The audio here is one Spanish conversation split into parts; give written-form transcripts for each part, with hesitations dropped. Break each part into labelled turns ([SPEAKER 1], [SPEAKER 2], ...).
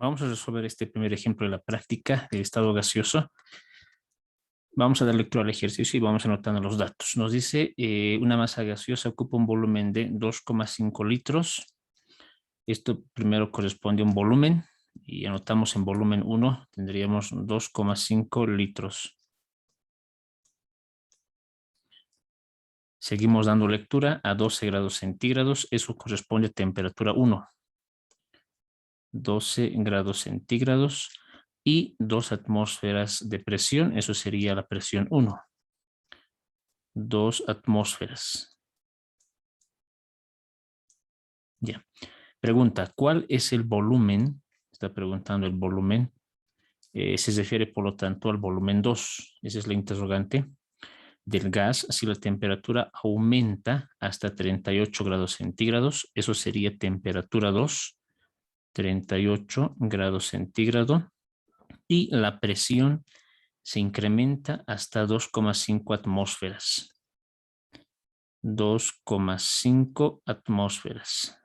[SPEAKER 1] Vamos a resolver este primer ejemplo de la práctica del estado gaseoso. Vamos a dar lectura al ejercicio y vamos anotando los datos. Nos dice una masa gaseosa ocupa un volumen de 2,5 litros. Esto primero corresponde a un volumen y anotamos en volumen 1, tendríamos 2,5 litros. Seguimos dando lectura a 12 grados centígrados. Eso corresponde a temperatura 1. 12 grados centígrados y 2 atmósferas de presión. Eso sería la presión 1. 2 atmósferas. Ya. Pregunta, ¿cuál es el volumen? Está preguntando el volumen. Se refiere, por lo tanto, al volumen 2. Esa es la interrogante del gas. Si la temperatura aumenta hasta 38 grados centígrados, eso sería temperatura 2. 38 grados centígrados. Y la presión se incrementa hasta 2,5 atmósferas. 2,5 atmósferas.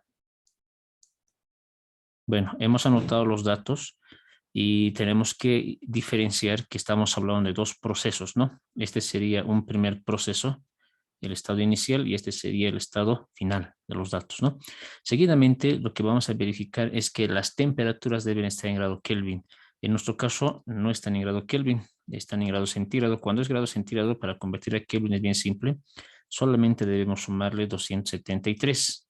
[SPEAKER 1] Bueno, hemos anotado los datos y tenemos que diferenciar que estamos hablando de dos procesos, ¿no? Este sería un primer proceso, el estado inicial, y este sería el estado final de los datos, ¿no? Seguidamente, lo que vamos a verificar es que las temperaturas deben estar en grado Kelvin. En nuestro caso, no están en grado Kelvin, están en grado centígrado. Cuando es grado centígrado, para convertir a Kelvin es bien simple. Solamente debemos sumarle 273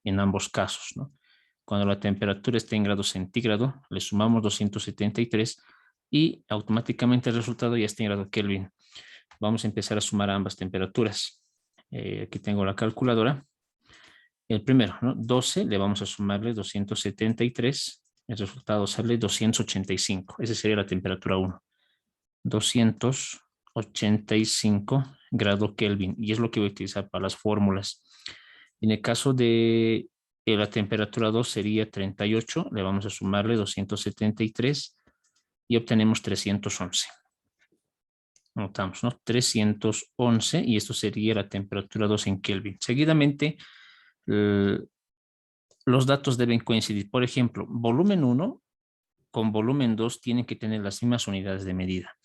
[SPEAKER 1] en ambos casos, ¿no? Cuando la temperatura está en grado centígrado, le sumamos 273 y automáticamente el resultado ya está en grado Kelvin. Vamos a empezar a sumar ambas temperaturas. Aquí tengo la calculadora. El primero, ¿no? 12, le vamos a sumarle 273. El resultado sale 285. Esa sería la temperatura 1. 285 grado Kelvin. Y es lo que voy a utilizar para las fórmulas. En el caso de la temperatura 2 sería 38. Le vamos a sumarle 273 y obtenemos 311. Notamos, ¿no? 311 y esto sería la temperatura 2 en Kelvin. Seguidamente, los datos deben coincidir. Por ejemplo, volumen 1 con volumen 2 tienen que tener las mismas unidades de medida.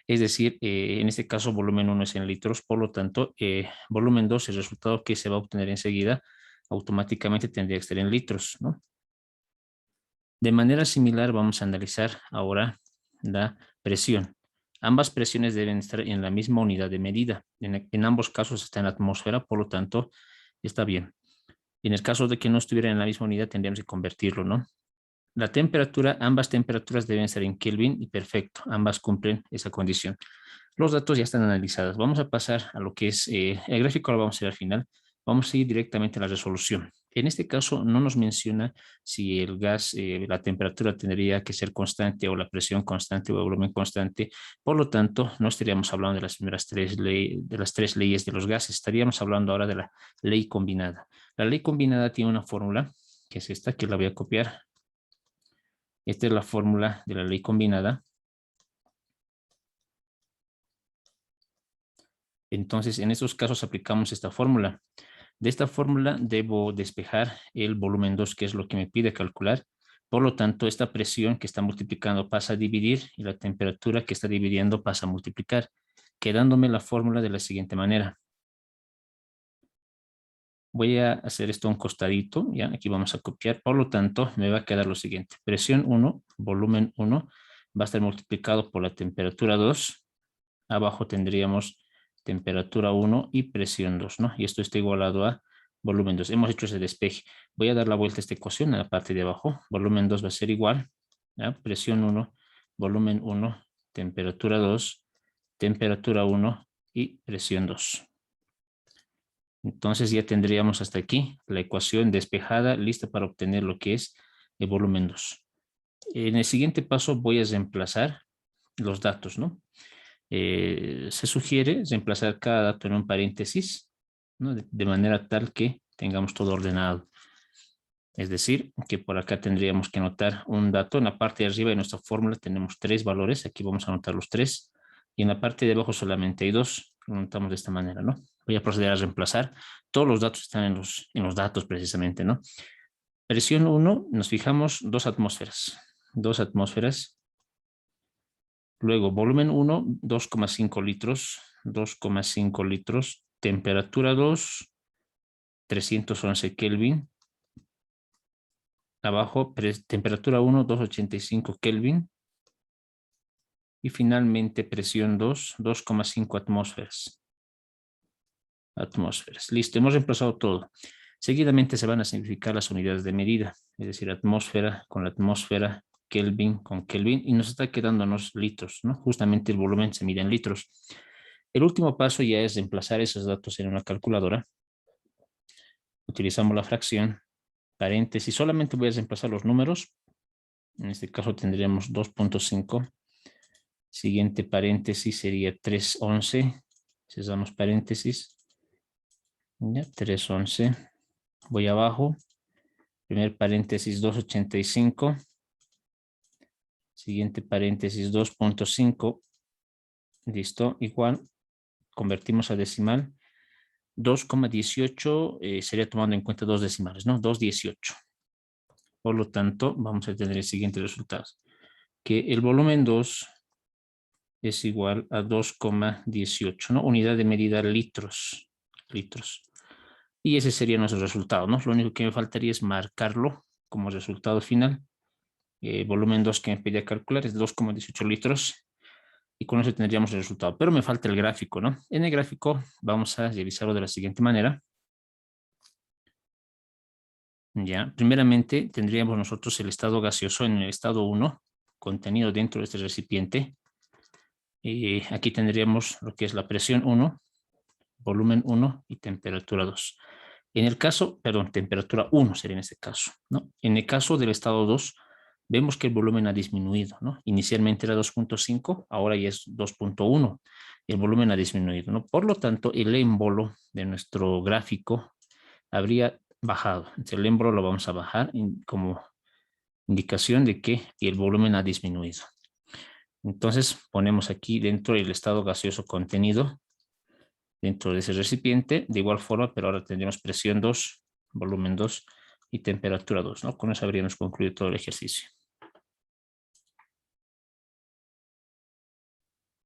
[SPEAKER 1] Es decir, en este caso volumen 1 es en litros, por lo tanto, volumen 2, el resultado que se va a obtener enseguida, automáticamente tendría que estar en litros, ¿no? De manera similar, vamos a analizar ahora la presión. Ambas presiones deben estar en la misma unidad de medida. En ambos casos está en la atmósfera, por lo tanto, está bien. En el caso de que no estuviera en la misma unidad, tendríamos que convertirlo, ¿no? La temperatura, ambas temperaturas deben estar en Kelvin y perfecto, ambas cumplen esa condición. Los datos ya están analizados. Vamos a pasar a lo que es el gráfico, lo vamos a hacer al final. Vamos a ir directamente a la resolución. En este caso no nos menciona si el gas, la temperatura tendría que ser constante o la presión constante o el volumen constante. Por lo tanto, no estaríamos hablando de las primeras tres leyes de los gases. Estaríamos hablando ahora de la ley combinada. La ley combinada tiene una fórmula, que es esta, que la voy a copiar. Esta es la fórmula de la ley combinada. Entonces, en estos casos aplicamos esta fórmula. De esta fórmula debo despejar el volumen 2, que es lo que me pide calcular. Por lo tanto, esta presión que está multiplicando pasa a dividir y la temperatura que está dividiendo pasa a multiplicar, quedándome la fórmula de la siguiente manera. Voy a hacer esto a un costadito, ¿ya? Aquí vamos a copiar. Por lo tanto, me va a quedar lo siguiente. Presión 1, volumen 1, va a estar multiplicado por la temperatura 2. Abajo tendríamos temperatura 1 y presión 2, ¿no? Y esto está igualado a volumen 2. Hemos hecho ese despeje. Voy a dar la vuelta a esta ecuación en la parte de abajo. Volumen 2 va a ser igual, ¿ya? Presión 1, volumen 1, temperatura 2, temperatura 1 y presión 2. Entonces ya tendríamos hasta aquí la ecuación despejada, lista para obtener lo que es el volumen 2. En el siguiente paso voy a reemplazar los datos, ¿no? Se sugiere reemplazar cada dato en un paréntesis, ¿no? De manera tal que tengamos todo ordenado. Es decir, que por acá tendríamos que anotar un dato. En la parte de arriba de nuestra fórmula tenemos 3 valores. Aquí vamos a anotar los 3. Y en la parte de abajo solamente hay 2. Lo anotamos de esta manera, ¿no? Voy a proceder a reemplazar. Todos los datos están en los datos precisamente, ¿no? Presión 1, nos fijamos 2 atmósferas. 2 atmósferas. Luego, volumen 1, 2,5 litros. 2,5 litros. Temperatura 2, 311 Kelvin. Abajo, temperatura 1, 285 Kelvin. Y finalmente, presión 2, 2,5 atmósferas. Listo, hemos reemplazado todo. Seguidamente se van a simplificar las unidades de medida, es decir, atmósfera con la atmósfera, Kelvin con Kelvin, y nos está quedándonos litros, ¿no? Justamente el volumen se mide en litros. El último paso ya es reemplazar esos datos en una calculadora. Utilizamos la fracción, paréntesis, solamente voy a reemplazar los números. En este caso tendríamos 2.5. Siguiente paréntesis sería 311. Cerramos paréntesis. Ya, 311. Voy abajo. Primer paréntesis 285. Siguiente paréntesis 2.5. Listo. Igual. Convertimos a decimal. 2,18 sería tomando en cuenta dos decimales, ¿no? 2,18. Por lo tanto, vamos a tener el siguiente resultado. Que el volumen 2 es igual a 2,18, ¿no? Unidad de medida litros. Y ese sería nuestro resultado, ¿no? Lo único que me faltaría es marcarlo como resultado final. Volumen 2 que me pedía calcular es 2,18 litros. Y con eso tendríamos el resultado. Pero me falta el gráfico, ¿no? En el gráfico vamos a realizarlo de la siguiente manera. Ya, primeramente tendríamos nosotros el estado gaseoso en el estado 1, contenido dentro de este recipiente. Aquí tendríamos lo que es la presión 1, volumen 1 y temperatura 2. En el caso, perdón, temperatura 1 sería en este caso, ¿no? En el caso del estado 2, vemos que el volumen ha disminuido, ¿no? Inicialmente era 2.5, ahora ya es 2.1. El volumen ha disminuido, ¿no? Por lo tanto, el émbolo de nuestro gráfico habría bajado. Entonces, el émbolo lo vamos a bajar como indicación de que el volumen ha disminuido. Entonces, ponemos aquí dentro el estado gaseoso contenido dentro de ese recipiente, de igual forma, pero ahora tendríamos presión 2, volumen 2 y temperatura 2, ¿no? Con eso habríamos concluido todo el ejercicio.